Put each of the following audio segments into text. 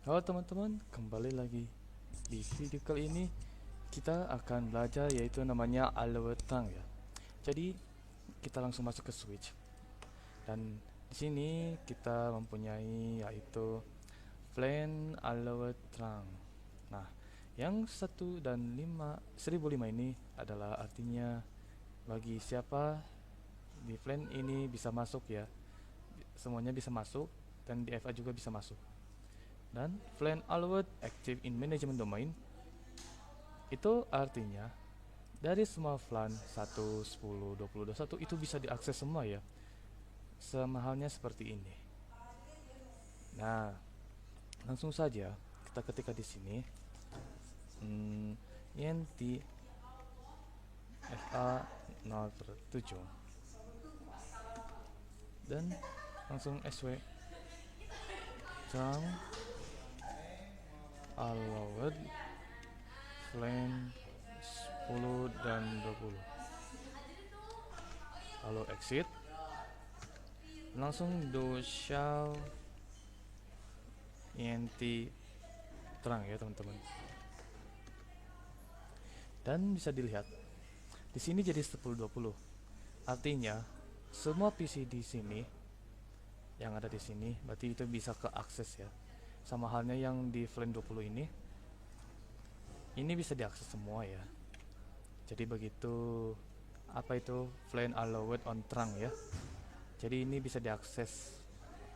Halo teman-teman, kembali lagi. Di video kali ini kita akan belajar yaitu namanya alwetang ya. Jadi kita langsung masuk ke switch. Dan di sini kita mempunyai yaitu plan alwetang. Nah, yang 1 dan 5 1005 ini adalah artinya bagi siapa di plan ini bisa masuk ya. Semuanya bisa masuk dan di FA juga bisa masuk. Dan plan allowed active in management domain itu artinya dari semua VLAN 1, 10, 20, 21 itu bisa diakses semua ya. Sama halnya seperti ini. Nah, langsung saja kita ketika di sini int fa 0/7 dan langsung sw jam allowed VLAN 10 dan 20, lalu exit, langsung do shall int terang ya teman-teman. Dan bisa dilihat di sini jadi 10/20. Artinya semua PC di sini yang ada di sini berarti itu bisa ke akses ya. Sama halnya yang di VLAN 20 ini bisa diakses semua ya. Jadi begitu apa itu VLAN allowed on trunk ya. Jadi ini bisa diakses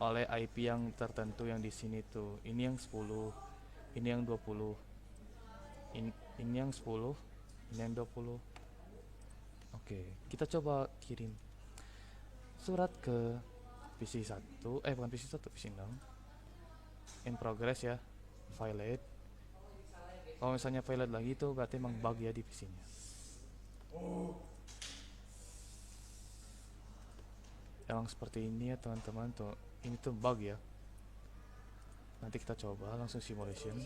oleh IP yang tertentu yang di sini tuh. Ini yang 10, ini yang 20. Ini yang 10, ini yang 20. Oke, kita coba kirim surat ke PC 1, bukan PC 1, PC 6. In progress ya, violate. Kalau misalnya violate lagi itu berarti emang bug ya di PC-nya. Emang seperti ini ya teman-teman tuh. Ini tuh bug ya. Nanti kita coba langsung simulation.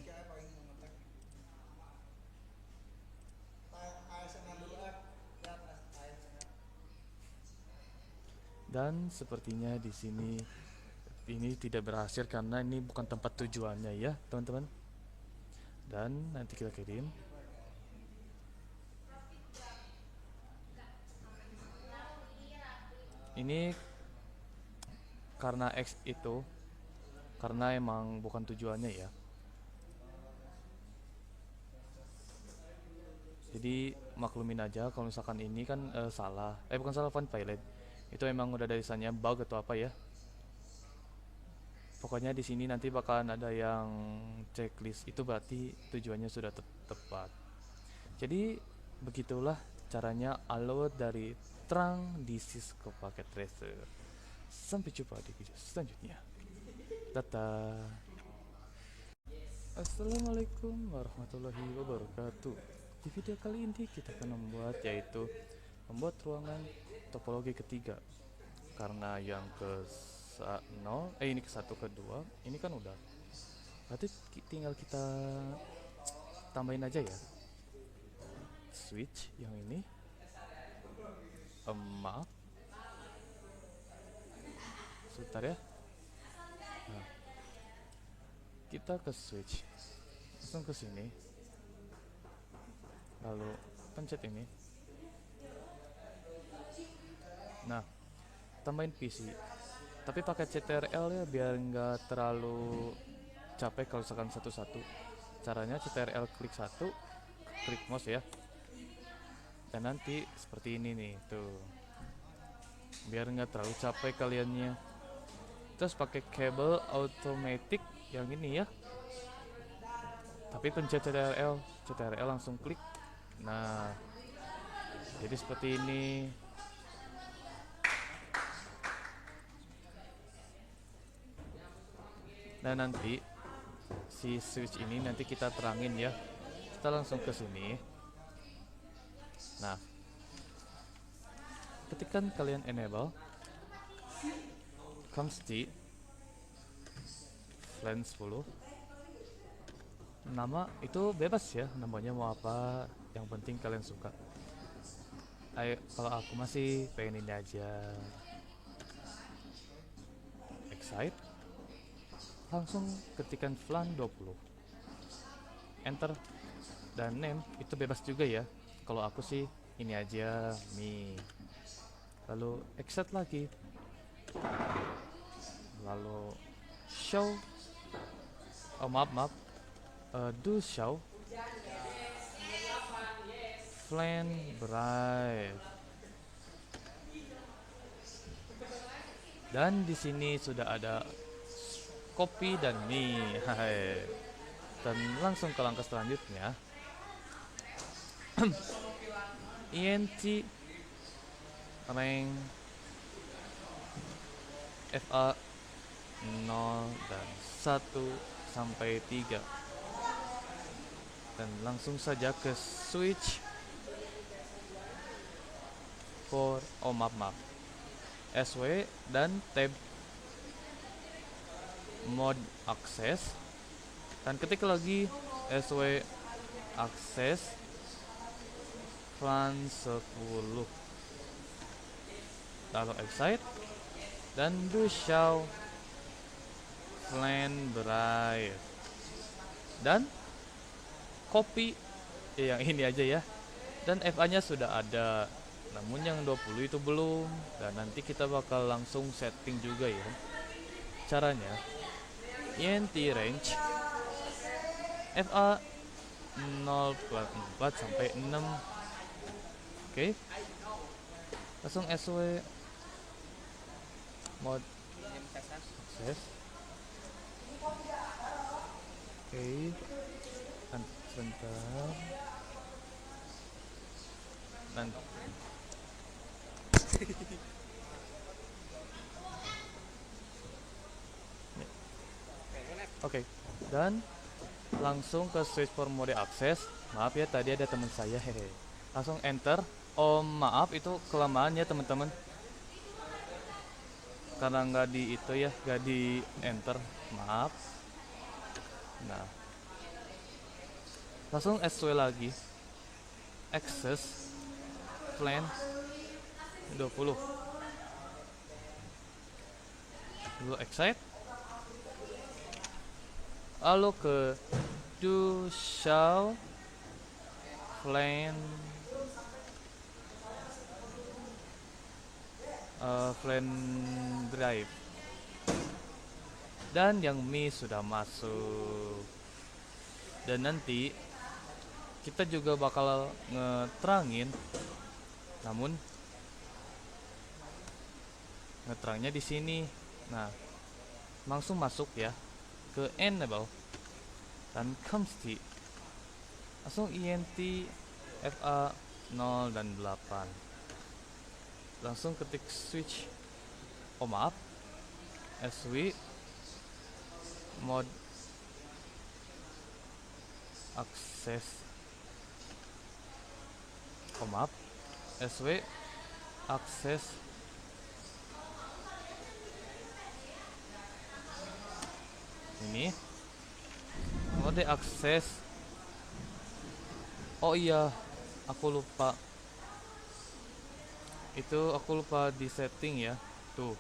Dan sepertinya di sini ini tidak berhasil karena ini bukan tempat tujuannya ya teman-teman. Dan nanti kita kirim. Ini karena X itu karena emang bukan tujuannya ya. Jadi maklumin aja kalau misalkan ini kan salah. Bukan salah font pilot. Itu emang udah dari sana bug atau apa ya. Pokoknya di sini nanti bakalan ada yang checklist, itu berarti tujuannya sudah tepat. Jadi begitulah caranya allow dari Trang di Cisco Packet Tracer. Sampai jumpa di video selanjutnya. Dadah. Assalamualaikum warahmatullahi wabarakatuh. Di video kali ini kita akan membuat yaitu membuat ruangan topologi ketiga. Karena yang ke 0, ini ke 1 ke 2, ini kan udah. Berarti tinggal kita tambahin aja ya. Switch yang ini. Maaf. Sebentar ya. Nah, kita ke switch. Langsung ke sini. Lalu pencet ini. Nah, tambahin PC. Tapi pakai CTRL ya biar nggak terlalu capek kalau misalkan satu-satu. Caranya CTRL klik satu, klik mouse ya. Dan nanti seperti ini nih, tuh. Biar nggak terlalu capek kaliannya. Terus pakai kabel automatic yang ini ya. Tapi pencet CTRL, CTRL langsung klik. Nah, jadi seperti ini. Dan nanti si switch ini nanti kita terangin ya. Kita langsung ke sini. Nah, ketikkan kalian enable const VLAN 10. Nama itu bebas ya, namanya mau apa, yang penting kalian suka. Ayo, kalau aku masih pengen ini aja. Excite. langsung ketikkan flan 20, enter, dan name itu bebas juga ya. Kalau aku sih ini aja Mi. Lalu exit lagi, lalu show, oh maaf, do show flan bright. Dan di sini sudah ada kopi dan mie. Hai. Dan langsung ke langkah selanjutnya. INT rank FA 0 dan 1 sampai 3. Dan langsung saja ke switch for maaf SW dan tab mode akses, dan ketik lagi SW akses flan 10, lalu exit dan do show flan bright, dan copy yang ini aja ya. Dan FA nya sudah ada, namun yang 20 itu belum, dan nanti kita bakal langsung setting juga ya. Caranya int range FA 0,4 sampai 6. Oke. Langsung SW mode akses. Oke. Sebentar. Nanti. Oke. Dan langsung ke switch for mode akses. Maaf ya, tadi ada teman saya, hehe. Langsung enter. Oh maaf, itu kelamaan ya teman-teman, karena nggak di itu ya, nggak di enter, maaf. Nah, langsung SW lagi, access plan 20, dulu excite, lalu ke do show plan plan drive, dan yang Mi sudah masuk. Dan nanti kita juga bakal ngeterangin, namun ngeterangnya di sini. Nah, langsung masuk ya ke enable dan consti, langsung int fa 0 dan 8, langsung ketik switch maaf sw mode akses maaf sw akses ini mode akses. Oh iya, aku lupa, itu aku lupa di setting ya. Tuh,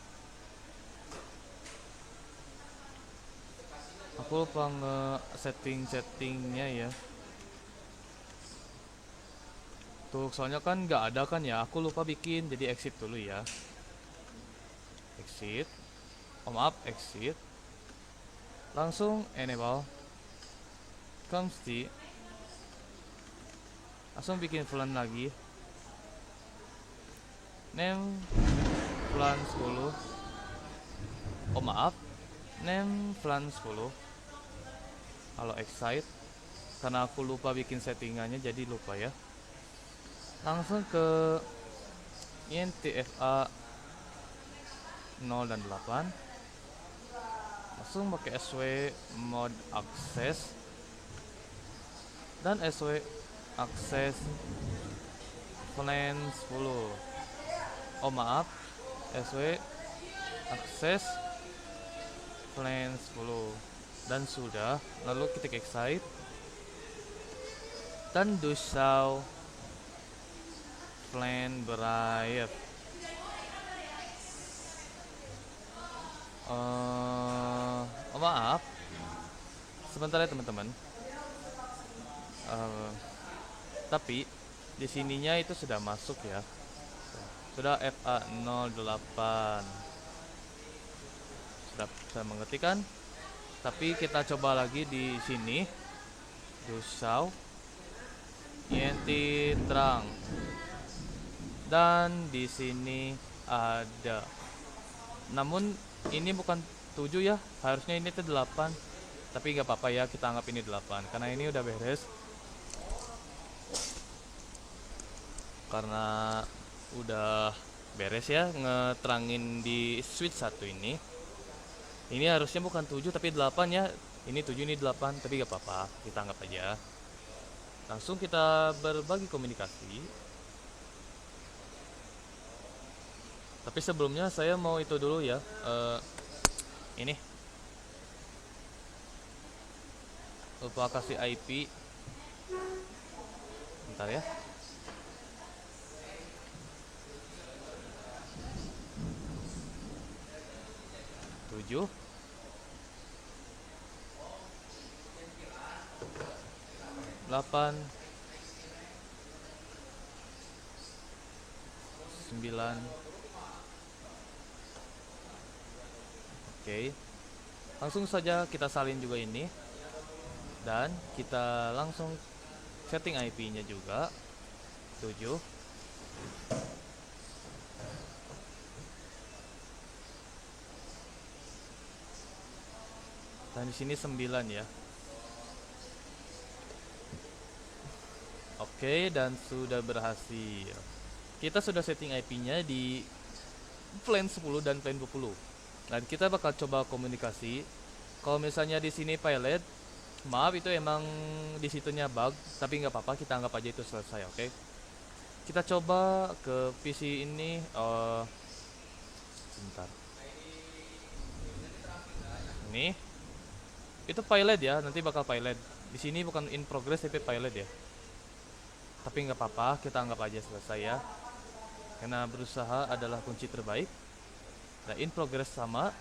aku lupa settingnya ya. Tuh, soalnya kan nggak ada kan ya, aku lupa bikin, jadi exit dulu ya. Exit, maaf exit, langsung enable consti, langsung bikin flan lagi, name flan 10, maaf name flan 10, kalau excite karena aku lupa bikin settingannya jadi lupa ya. Langsung ke int fa 0 dan 8, langsung pakai sw mode akses dan sw akses flan 10, maaf sw akses flan 10, dan sudah. Lalu ketik excite dan do show flan bright. Oh, maaf, sebentar ya teman-teman. Eh, tapi di sininya itu sudah masuk ya. Sudah FA08. Sudah bisa mengerti kan? Tapi kita coba lagi di sini. Dusau INT terang. Dan di sini ada. Namun ini bukan 7 ya. Harusnya ini tuh 8. Tapi nggak apa-apa ya, kita anggap ini 8 karena ini udah beres. Karena udah beres ya ngeterangin di switch satu ini. Ini harusnya bukan 7 tapi 8 ya. Ini 7 ini 8 tapi gak apa-apa, kita anggap aja. Langsung kita berbagi komunikasi. Tapi sebelumnya saya mau itu dulu ya. Ini lupa kasih IP. Bentar ya. 7 8 9. Oke. Langsung saja kita salin juga ini. Dan kita langsung setting IP-nya juga 7. Dan di sini 9 ya. Oke, dan sudah berhasil. Kita sudah setting IP-nya di plan 10 dan plan 20. Dan kita bakal coba komunikasi. Kalau misalnya di sini pilot, maaf itu emang di situnya bug, tapi nggak apa-apa, kita anggap aja itu selesai, oke? Kita coba ke PC ini. Bentar. Ini itu pilot ya, nanti bakal pilot. Di sini bukan in progress tapi pilot ya. Tapi nggak apa-apa, kita anggap aja selesai ya. Karena berusaha adalah kunci terbaik. Nah, in progress sama.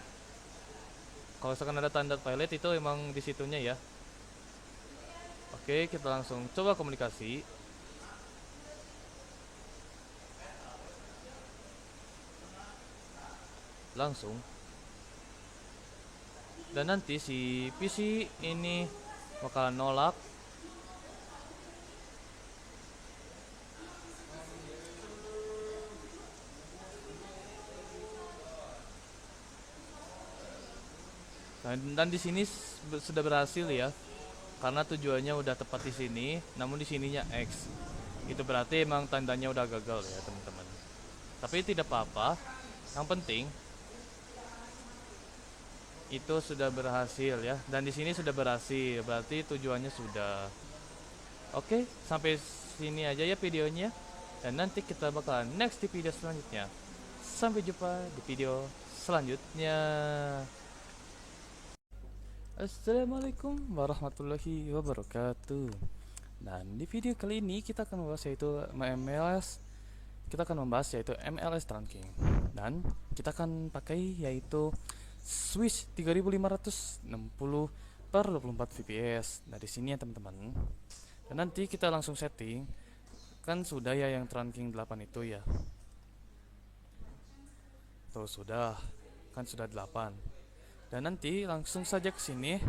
Kalau misalkan ada tanda pilot itu emang di situnya ya. Oke, kita langsung coba komunikasi. Langsung. Dan nanti si PC ini bakal nolak. Dan di sini sudah berhasil ya. Karena tujuannya udah tepat di sini, namun di sininya X. Itu berarti emang tandanya udah gagal ya, teman-teman. Tapi tidak apa-apa. Yang penting itu sudah berhasil ya. Dan di sini sudah berhasil, berarti tujuannya sudah. Oke, sampai sini aja ya videonya. Dan nanti kita bakal next di video selanjutnya. Sampai jumpa di video selanjutnya. Assalamualaikum warahmatullahi wabarakatuh. Dan di video kali ini kita akan membahas yaitu MLS. Kita akan membahas yaitu MLS trunking. Dan kita akan pakai yaitu switch 3560 per 24 fps. Nah, di sini ya teman-teman. Dan nanti kita langsung setting. Kan sudah ya yang trunking 8 itu ya. Tuh sudah. Kan sudah 8. Dan nanti langsung saja ke sini.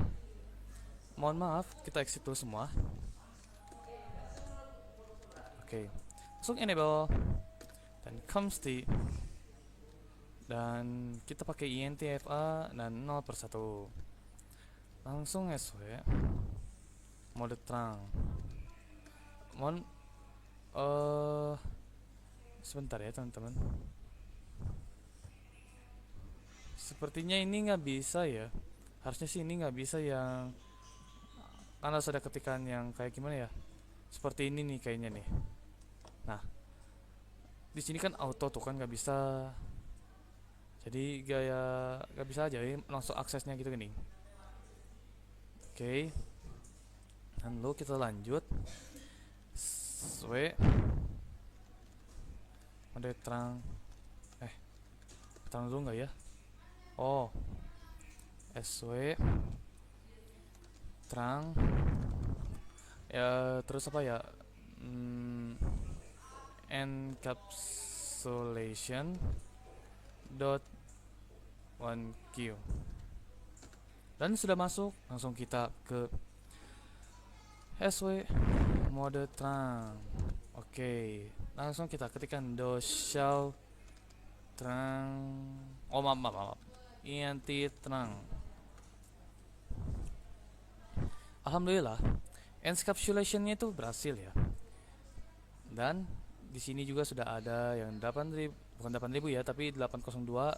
Mohon maaf, kita exit dulu semua. Oke. Langsung enable dan const dan kita pakai INTFA dan 0/1. Langsung SW mode terang. Mohon sebentar ya teman-teman. Sepertinya ini nggak bisa ya. Harusnya sih ini nggak bisa yang karena sudah ketikan yang kayak gimana ya. Seperti ini nih kayaknya nih. Nah, di sini kan auto tuh kan nggak bisa. Jadi gaya nggak bisa aja ya, langsung aksesnya gitu gini. Oke. Dan lalu kita lanjut. Mode terang. Terang dulu nggak ya? Oh, SW terang ya, terus apa ya, encapsulation dot 1q. Dan sudah masuk, langsung kita ke SW mode terang. Oke, langsung kita ketikkan do shell terang. Oh, maaf, int terang. Alhamdulillah, encapsulationnya itu berhasil ya. Dan di sini juga sudah ada yang 8000, bukan 8000 ya, tapi 802.1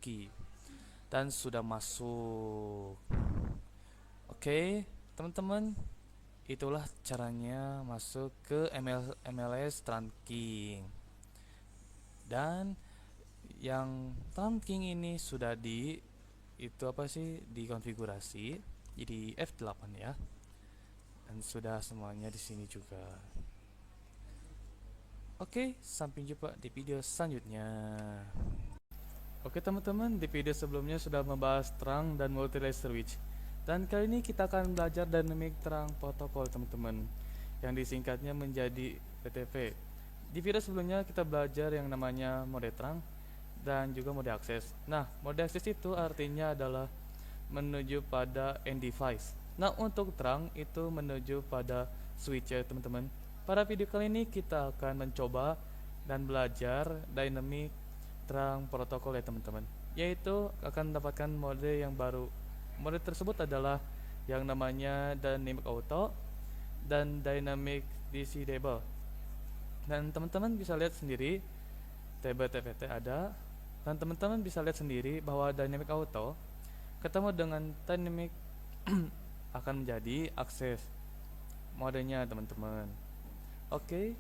key dan sudah masuk. Oke, teman-teman, itulah caranya masuk ke MLS trunking. Dan yang trunking ini sudah dikonfigurasi jadi F8 ya. Dan sudah semuanya di sini juga. Oke, sampai jumpa di video selanjutnya. Oke teman-teman, di video sebelumnya sudah membahas terang dan multi-layer switch. Dan kali ini kita akan belajar dynamic terang protokol teman-teman, yang disingkatnya menjadi DTP. Di video sebelumnya kita belajar yang namanya mode terang dan juga mode akses. Nah, mode akses itu artinya adalah menuju pada end device. Nah, untuk terang itu menuju pada switch ya teman-teman. Pada video kali ini kita akan mencoba dan belajar dynamic terang protokol ya teman-teman, yaitu akan mendapatkan mode yang baru. Mode tersebut adalah yang namanya dynamic auto dan dynamic disable. Dan teman-teman bisa lihat sendiri table TVT ada, dan teman-teman bisa lihat sendiri bahwa dynamic auto ketemu dengan dynamic akan menjadi akses modenya teman-teman. Oke,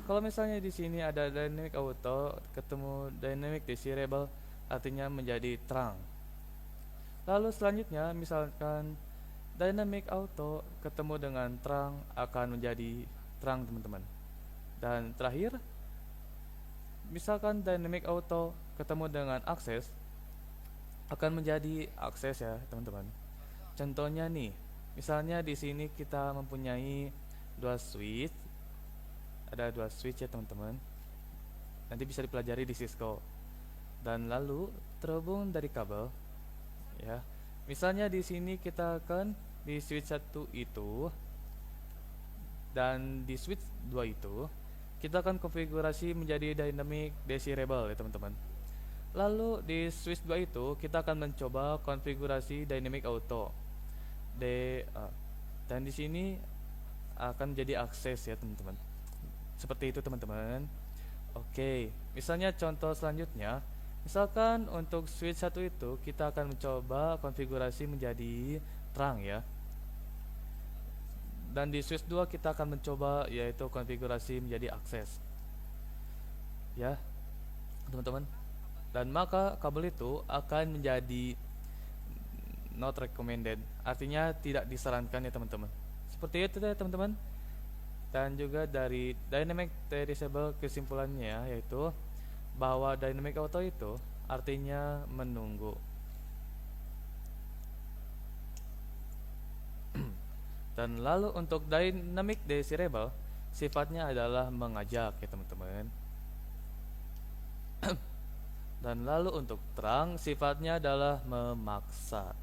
kalau misalnya di sini ada dynamic auto ketemu dynamic disable, artinya menjadi terang. Lalu selanjutnya misalkan dynamic auto ketemu dengan terang akan menjadi terang teman-teman. Dan terakhir, misalkan dynamic auto ketemu dengan akses akan menjadi akses ya teman-teman. Contohnya nih, misalnya di sini kita mempunyai dua switch. Ada dua switch ya teman-teman. Nanti bisa dipelajari di Cisco. Dan lalu terhubung dari kabel ya. Misalnya di sini kita akan di switch 1 itu dan di switch 2 itu kita akan konfigurasi menjadi dynamic disable ya teman-teman. Lalu di switch 2 itu kita akan mencoba konfigurasi dynamic auto. Dan di sini akan menjadi akses ya teman-teman. Seperti itu teman-teman. Oke, misalnya contoh selanjutnya, misalkan untuk switch 1 itu kita akan mencoba konfigurasi menjadi terang ya. Dan di switch 2 kita akan mencoba yaitu konfigurasi menjadi akses. Ya, teman-teman. Dan maka kabel itu akan menjadi not recommended, artinya tidak disarankan ya teman-teman. Seperti itu ya teman-teman. Dan juga dari dynamic disable kesimpulannya yaitu bahwa dynamic auto itu artinya menunggu. Dan lalu untuk dynamic disable sifatnya adalah mengajak ya teman-teman. Dan lalu untuk terang sifatnya adalah memaksa.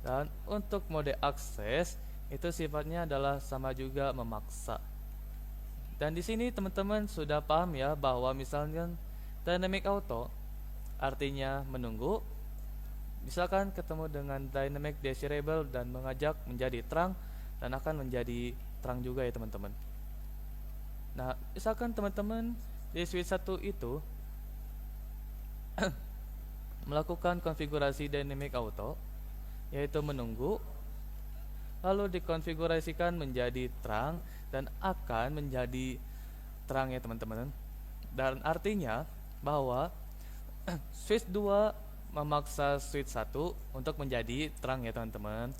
Dan untuk mode akses itu sifatnya adalah sama juga memaksa. Dan di sini teman-teman sudah paham ya bahwa misalnya dynamic auto artinya menunggu, misalkan ketemu dengan dynamic disable dan mengajak menjadi terang dan akan menjadi terang juga ya teman-teman. Nah, misalkan teman-teman di switch 1 itu melakukan konfigurasi dynamic auto yaitu menunggu, lalu dikonfigurasikan menjadi terang dan akan menjadi terang ya teman-teman. Dan artinya bahwa switch 2 memaksa switch 1 untuk menjadi terang ya teman-teman.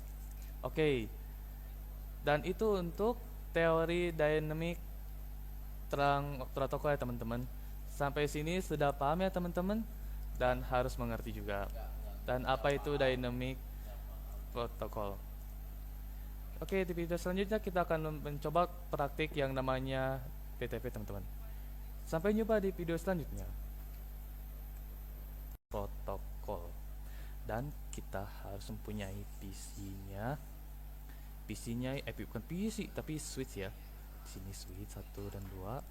Oke. Dan itu untuk teori dynamic terang protokol ya teman-teman. Sampai sini sudah paham ya teman-teman? dan harus mengerti juga. Dan apa itu dynamic protocol? Oke, di video selanjutnya kita akan mencoba praktik yang namanya PTP, teman-teman. Sampai jumpa di video selanjutnya. Protokol. Dan kita harus mempunyai PC-nya. Bukan PC tapi switch ya. Di sini switch 1 dan 2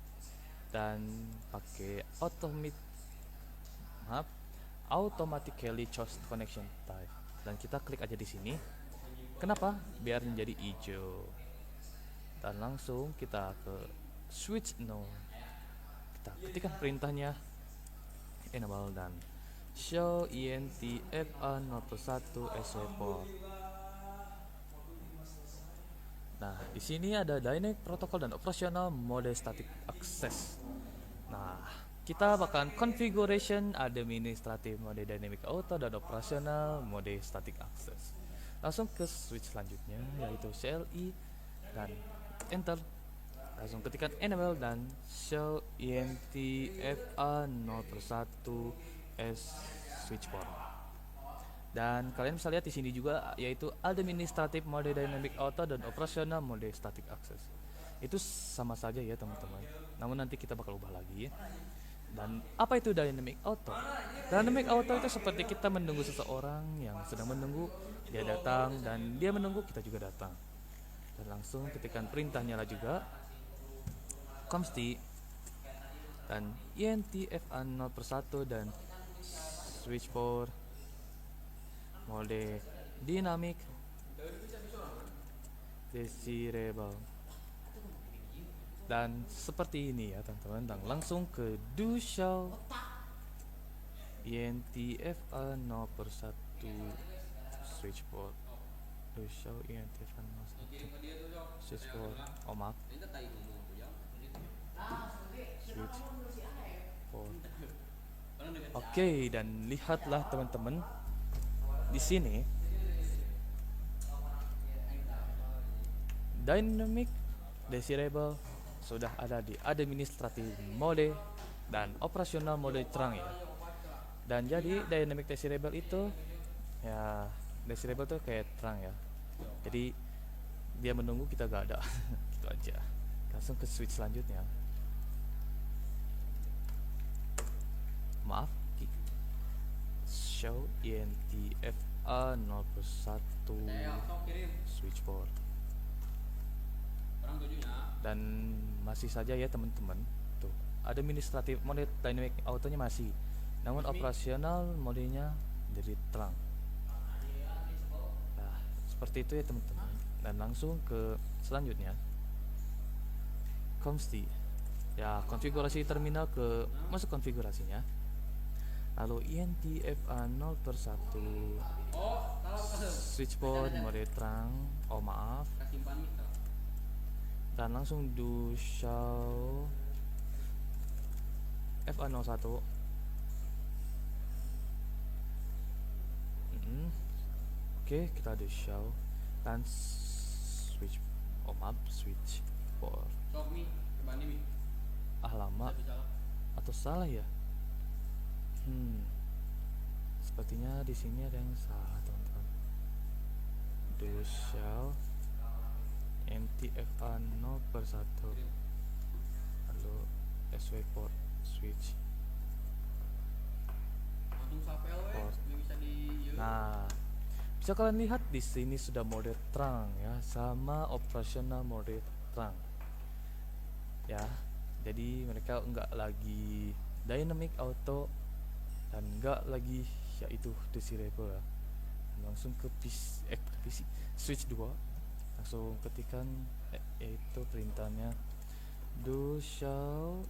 dan pakai automatically choose connection type. Dan kita klik aja di sini. Kenapa? Biar menjadi hijau. Dan langsung kita ke switch node. Kita ketikkan perintahnya enable dan show ENTFA01 SW4. Nah, di sini ada dynamic protocol dan operasional mode static access. Nah, kita bahkan configuration administrative mode dynamic auto dan operasional mode static access. Langsung ke switch selanjutnya yaitu CLI dan enter. Langsung ketikkan enable dan show ENTFA01 S switch port. Dan kalian bisa lihat di sini juga yaitu administrative mode dynamic auto dan operasional mode static access. Itu sama saja ya teman-teman. Namun nanti kita bakal ubah lagi ya. Dan apa itu dynamic auto? Dynamic auto itu seperti kita menunggu seseorang yang sedang menunggu, dia datang dan dia menunggu, kita juga datang. Dan langsung ketikkan perintahnya lah juga const dan ENTFA01 dan switch port mode dynamic desirable. Dan seperti ini ya teman-teman. Dan langsung ke do show ENTFA01 switch port. Do show ENTFA01 switch port. Oh maaf, switch port. Oke, dan lihatlah teman-teman di sini dynamic desirable sudah ada di administrative mode dan operasional mode terang ya. Dan jadi dynamic desirable itu ya, desirable tuh kayak terang ya. Jadi dia menunggu, kita gak ada. Gitu aja. Langsung ke switch selanjutnya. Maaf, show ENTFA01 switch port. Dan masih saja ya teman-teman, tuh administratif mode dynamic autonya masih, namun operasional modenya jadi terang. Nah, seperti itu ya teman-teman. Dan langsung ke selanjutnya const ya, konfigurasi terminal, ke masuk konfigurasinya, lalu ENTFA01 switch port mode terang, oh maaf, dan langsung do show FA01. Oke, kita do show dan switch, oh maaf, switch port. Lama atau salah ya? Sepertinya di sini ada yang salah teman-teman. Do show MTFA01 lalu SW port switch port. Nah, bisa kalian lihat di sini sudah mode terang ya, sama operasional mode terang ya. Jadi mereka enggak lagi dynamic auto dan enggak lagi yaitu desirable ya. Langsung ke PC switch 2, langsung ketikkan yaitu perintahnya do show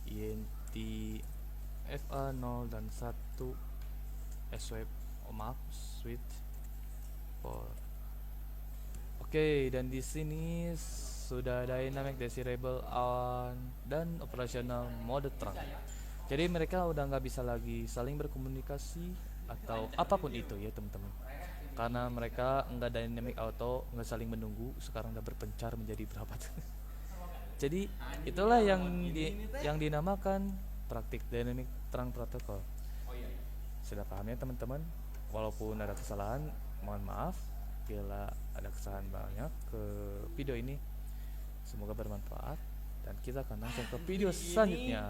ENTFA0 dan 1 SW, oh maaf, switch port. Oke, dan di sini sudah dynamic desirable on dan operasional mode terang. Jadi mereka udah nggak bisa lagi saling berkomunikasi atau apapun itu ya teman-teman, karena mereka nggak dynamic auto, nggak saling menunggu, sekarang udah berpencar menjadi berapa. Jadi itulah yang dinamakan praktik dynamic keterangan protokol. Sudah paham ya teman-teman? Walaupun ada kesalahan, mohon maaf bila ada kesalahan banyak ke video ini. Semoga bermanfaat dan kita akan langsung ke video selanjutnya.